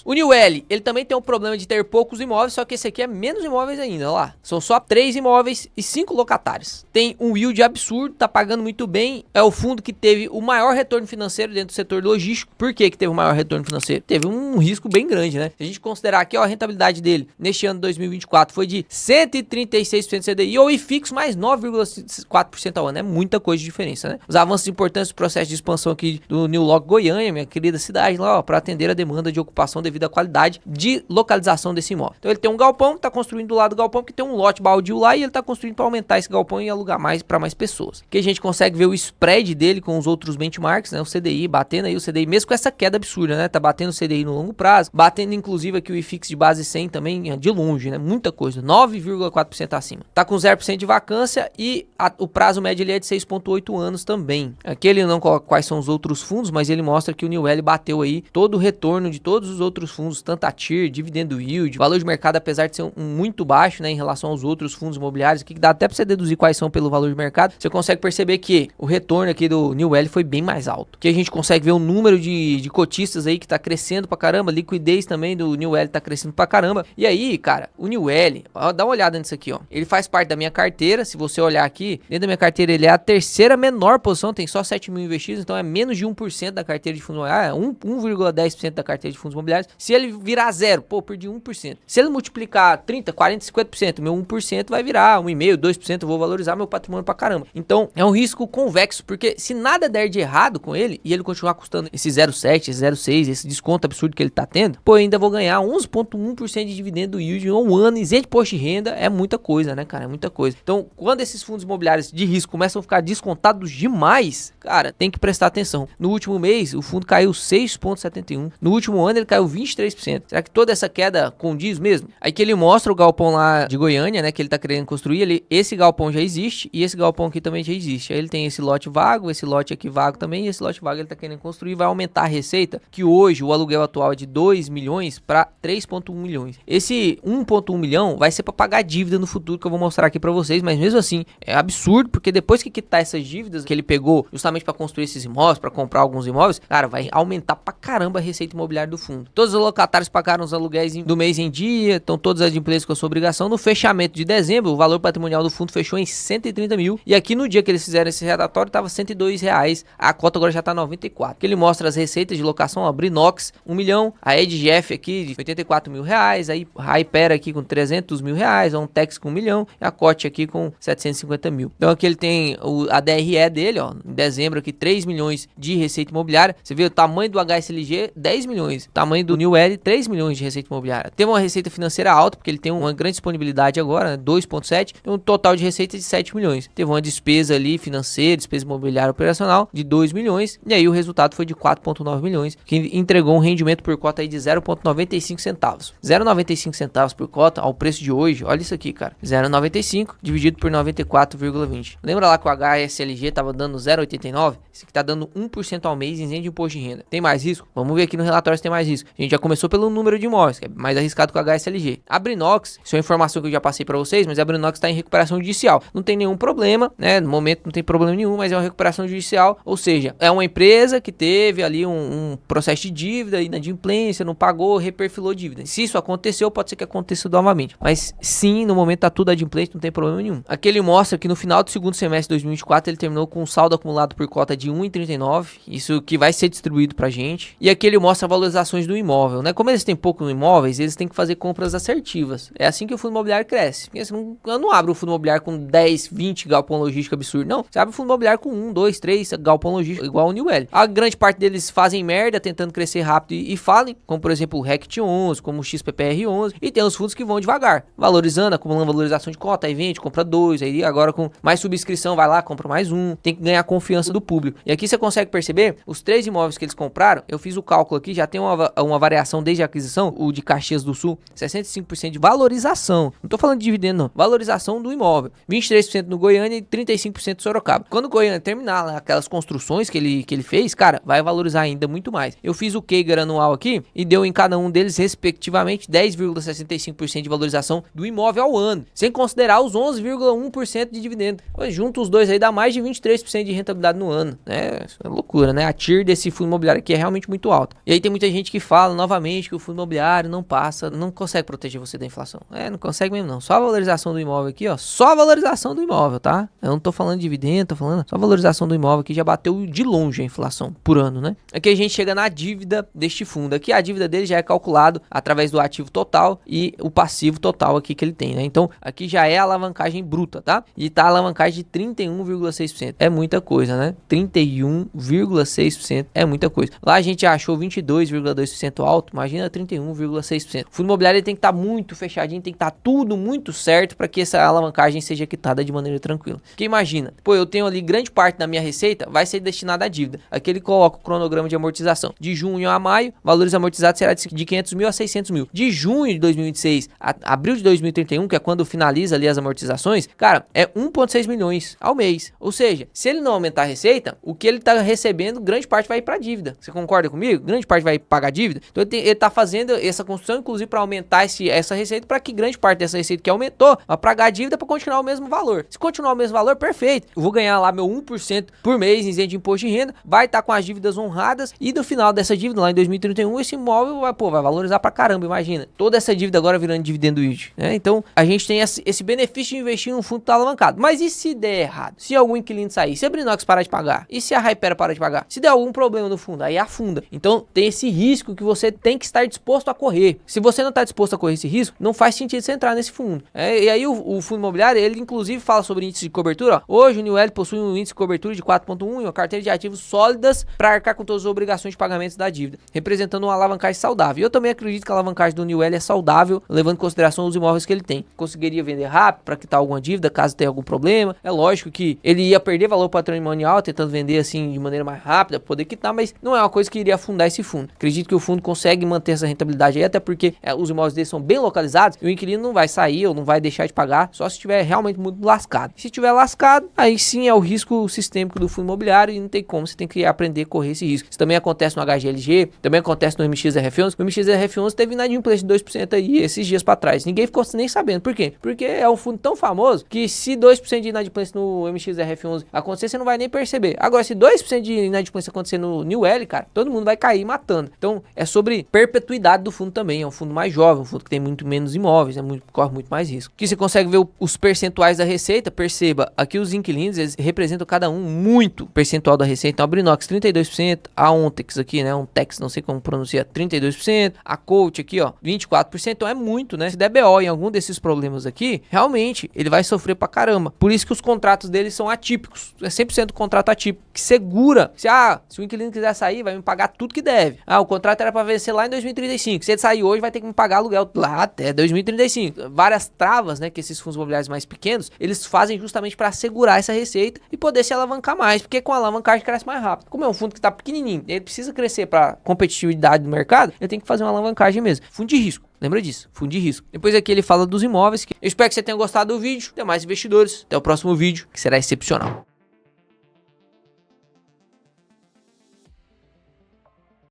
O New L, ele também tem um problema de ter poucos imóveis, só que esse aqui é menos imóveis ainda, olha lá. São só 3 imóveis e 5 locatários. Tem um yield absurdo, tá pagando muito bem. É o fundo que teve o maior retorno financeiro dentro do setor logístico. Por que teve o maior retorno financeiro? Teve um risco bem grande, né? Se a gente considerar aqui, ó, a rentabilidade dele neste ano de 2024 foi de 136% CDI ou IFIX mais 9,4% ao ano. É muita coisa de diferença, né? Os avanços importantes do processo de expansão aqui do New Lock Goiânia, minha querida cidade lá, ó, para atender a demanda de ocupação devido à qualidade de localização desse imóvel. Então ele tem um galpão, tá construindo do lado do galpão, que tem um lote baldio lá e ele tá construindo para aumentar esse galpão e alugar mais para mais pessoas. Que a gente consegue ver o spread dele com os outros benchmarks, né? O CDI batendo aí, o CDI mesmo com essa queda absurda, né? Tá batendo o CDI no longo prazo, batendo inclusive aqui o IFIX de base 100 também, de longe, né? Muita coisa, 9,4% acima. Tá com 0% de vacância e o prazo médio ele é de 6,8 anos também. Aqui ele não coloca quais são os outros fundos, mas ele mostra que o New L bateu aí todo o retorno de todos os outros fundos, tanto a TIR, dividendo yield, valor de mercado, apesar de ser muito baixo, né, em relação aos outros fundos imobiliários, aqui que dá até pra você deduzir quais são pelo valor de mercado, você consegue perceber que o retorno aqui do New L foi bem mais alto. Que a gente consegue ver o número de cotistas aí que tá crescendo pra caramba, liquidez também do New L tá crescendo pra caramba. E aí, cara, o New L, ó, dá uma olhada nisso aqui, ó. Ele faz parte da minha carteira, se você olhar aqui, dentro da minha carteira ele é a terceira menor posição, tem só 7 mil investidos, então é menos de 1% da carteira de fundos imobiliários, 1,10% da carteira de fundos imobiliários. Se ele virar zero, pô, perdi 1%. Se ele multiplicar 30, 40, 50%, meu 1% vai virar 1,5%, 2%, eu vou valorizar meu patrimônio pra caramba. Então, é um risco convexo, porque se nada der de errado com ele, e ele continuar custando esse 0,7, esse 0,6, esse desconto absurdo que ele tá tendo, pô, eu ainda vou ganhar 11,1% de dividendo do yield em um ano, isento de imposto de renda, é muita coisa, né, cara, é muita coisa. Então, quando esses fundos imobiliários de risco começam a ficar descontados demais, cara, tem que prestar atenção. No último mês, o fundo caiu 6,71%. No último ano, ele caiu 23%. Será que toda essa queda condiz mesmo? Aí que ele mostra o galpão lá de Goiânia, né, que ele tá querendo construir. Esse galpão já existe e esse galpão aqui também já existe. Aí ele tem esse lote vago, esse lote aqui vago também, e esse lote vago ele tá querendo construir, vai aumentar a receita, que hoje o aluguel atual é de 2 milhões para 3,1 milhões. Esse 1,1 milhão vai ser para pagar dívida no futuro, que eu vou mostrar aqui para vocês, mas mesmo assim, é absurdo, porque depois que quitar essas dívidas que ele pegou justamente para construir esses imóveis, para comprar alguns imóveis, cara, vai aumentar pra caramba a receita imobiliária do fundo. Todos os locatários pagaram os aluguéis do mês em dia, estão todos adimplentes com a sua obrigação. No fechamento de dezembro, o valor patrimonial do fundo fechou em 130 mil, e aqui no dia que eles fizeram esse relatório, tava 102 reais, a cota agora já tá 94. Que ele mostra as receitas de locação, a Brinox, 1 milhão, a EdGF aqui de 84 mil reais, aí a Hypera aqui com 300 mil reais, a Ontex com 1 milhão, e a Cote aqui com 750 mil. Então aqui ele tem a DRE dele, ó, em dezembro aqui 3 milhões de receita imobiliária. Você vê o tamanho do HSLG, 10 milhões. O tamanho do New L, 3 milhões de receita imobiliária. Tem uma receita financeira alta, porque ele tem uma grande disponibilidade agora, né, 2,7, tem um total de receita de 7 milhões. Teve uma despesa ali financeira, despesa imobiliária operacional de 2 milhões, e aí o resultado foi de 4,9 milhões, que entregou um rendimento por cota aí de 0,95 centavos. 0,95 centavos por cota, ao preço de hoje, olha isso aqui, cara. 0,95 dividido por 94,20. Lembra lá que o HSLG tava dando 0,89? Esse aqui tá dando 1% ao mês em isento de imposto de renda. Tem mais risco? Vamos ver aqui no relatório se tem mais risco. A gente já começou pelo número de imóveis, que é mais arriscado que o HSLG. A Brinox, isso é uma informação que eu já passei pra vocês, mas a Brinox tá em recuperação judicial. Não tem nenhum problema, né? No momento não tem problema nenhum, mas é uma recuperação judicial, ou seja, é uma empresa que teve ali um processo de dívida, inadimplência, não pagou, reperfilou dívida. Se isso aconteceu, pode ser que aconteça novamente. Mas sim, no momento tá tudo adimplente, não tem problema nenhum. Aqui ele mostra que no final do segundo semestre de 2024 ele terminou com um saldo acumulado por cota de 1,39, isso que vai ser distribuído pra gente. E aqui ele mostra valorizações do imóvel, né? Como eles têm pouco imóveis, eles têm que fazer compras assertivas. É assim que o fundo imobiliário cresce. Eu não abro o fundo imobiliário com 10, 20 galpão logístico absurdo, não. Você abre o fundo imobiliário com 1, 2, 3 galpão logístico, igual o New L. A grande parte deles fazem merda, tentando crescer rápido e falem, como por exemplo o RECT 11, como o XPPR 11, e tem os fundos que vão devagar, valorizando, acumulando valorização de cota, aí vende, compra 2, aí agora com mais subscrição vai lá, compra mais um, tem que ganhar a confiança do público. E aqui você consegue perceber, os 3 imóveis que eles compraram, eu fiz o cálculo aqui, já tem uma variação desde a aquisição, o de Caxias do Sul, 65% de valorização, não tô falando de dividendo não, valorização do imóvel, 23% no Goiânia e 35% no Sorocaba. Quando o Goiânia terminar lá, aquelas construções que ele fez, cara, vai valorizar ainda muito mais. Eu fiz o Keiger anual aqui e deu em cada um deles, respectivamente, 10,65% de valorização do imóvel ao ano, sem considerar os 11,1% de dividendo. Junto os dois aí dá mais de 23% de rentabilidade no ano, né? É loucura, né? A TIR desse fundo imobiliário aqui é realmente muito alta. E aí tem muita gente que fala, falo novamente que o fundo imobiliário não consegue proteger você da inflação. Não consegue mesmo não. Só a valorização do imóvel aqui, ó, só a valorização do imóvel, tá? Eu não tô falando de dividendo, tô falando só a valorização do imóvel aqui já bateu de longe a inflação por ano, né? Aqui a gente chega na dívida deste fundo. Aqui a dívida dele já é calculado através do ativo total e o passivo total aqui que ele tem, né? Então, aqui já é a alavancagem bruta, tá? E tá a alavancagem de 31,6%. É muita coisa, né? 31,6% é muita coisa. Lá a gente achou 22,2% alto, imagina 31,6%. O fundo imobiliário ele tem que estar muito fechadinho, tem que estar tudo muito certo para que essa alavancagem seja quitada de maneira tranquila. Porque imagina, pô, eu tenho ali grande parte da minha receita vai ser destinada à dívida. Aqui ele coloca o cronograma de amortização. De junho a maio, valores amortizados será de 500 mil a 600 mil. De junho de 2026 a abril de 2031, que é quando finaliza ali as amortizações, cara, é 1,6 milhões ao mês. Ou seja, se ele não aumentar a receita, o que ele tá recebendo, grande parte vai ir para dívida. Você concorda comigo? Grande parte vai pagar dívida. Então ele tá fazendo essa construção, inclusive, para aumentar essa receita, para que grande parte dessa receita que aumentou, vai pagar a dívida para continuar o mesmo valor. Se continuar o mesmo valor, perfeito. Eu vou ganhar lá meu 1% por mês isento de imposto de renda, vai estar com as dívidas honradas e no final dessa dívida, lá em 2031, esse imóvel vai valorizar pra caramba, imagina. Toda essa dívida agora virando dividendo yield, né? Então, a gente tem esse benefício de investir num fundo que tá alavancado. Mas e se der errado? Se algum inquilino sair? Se a Brinox parar de pagar? E se a Hypera parar de pagar? Se der algum problema no fundo, aí afunda. Então, tem esse risco que você tem que estar disposto a correr. Se você não está disposto a correr esse risco, não faz sentido você entrar nesse fundo. E aí, o fundo imobiliário, ele inclusive fala sobre índice de cobertura. Ó. Hoje, o New L possui um índice de cobertura de 4,1 e uma carteira de ativos sólidas para arcar com todas as obrigações de pagamento da dívida, representando uma alavancagem saudável. E eu também acredito que a alavancagem do New L é saudável, levando em consideração os imóveis que ele tem. Conseguiria vender rápido para quitar alguma dívida, caso tenha algum problema. É lógico que ele ia perder valor patrimonial tentando vender assim de maneira mais rápida, poder quitar, mas não é uma coisa que iria afundar esse fundo. Acredito que o fundo consegue manter essa rentabilidade aí, até porque os imóveis dele são bem localizados e o inquilino não vai sair ou não vai deixar de pagar, só se estiver realmente muito lascado. Se estiver lascado, aí sim é o risco sistêmico do fundo imobiliário e não tem como, você tem que aprender a correr esse risco. Isso também acontece no HGLG, também acontece no MXRF11. O MXRF11 teve inadimplência de 2% aí esses dias para trás. Ninguém ficou nem sabendo. Por quê? Porque é um fundo tão famoso que se 2% de inadimplência no MXRF11 acontecer, você não vai nem perceber. Agora, se 2% de inadimplência acontecer no New L, cara, todo mundo vai cair matando. Então, é sobre perpetuidade do fundo também. É um fundo mais jovem, um fundo que tem muito menos imóveis, corre muito mais risco. Aqui você consegue ver os percentuais da receita. Perceba, aqui os inquilinos, eles representam cada um muito percentual da receita. Então, a Brinox, 32%. A Ontex aqui, né? Ontex, não sei como pronuncia, 32%. A Coach aqui, ó, 24%. Então, é muito, né? Se der BO em algum desses problemas aqui, realmente, ele vai sofrer pra caramba. Por isso que os contratos deles são atípicos. É 100% contrato atípico, que segura. Se o inquilino quiser sair, vai me pagar tudo que deve. O contrato era para vencer lá em 2035. Se ele sair hoje, vai ter que me pagar aluguel lá até 2035. Várias travas, né, que esses fundos imobiliários mais pequenos, eles fazem justamente para segurar essa receita e poder se alavancar mais, porque com a alavancagem cresce mais rápido. Como é um fundo que está pequenininho, ele precisa crescer para competitividade do mercado, ele tem que fazer uma alavancagem mesmo. Fundo de risco. Lembra disso, fundo de risco. Depois aqui ele fala dos imóveis. Eu espero que você tenha gostado do vídeo. Até mais, investidores. Até o próximo vídeo, que será excepcional.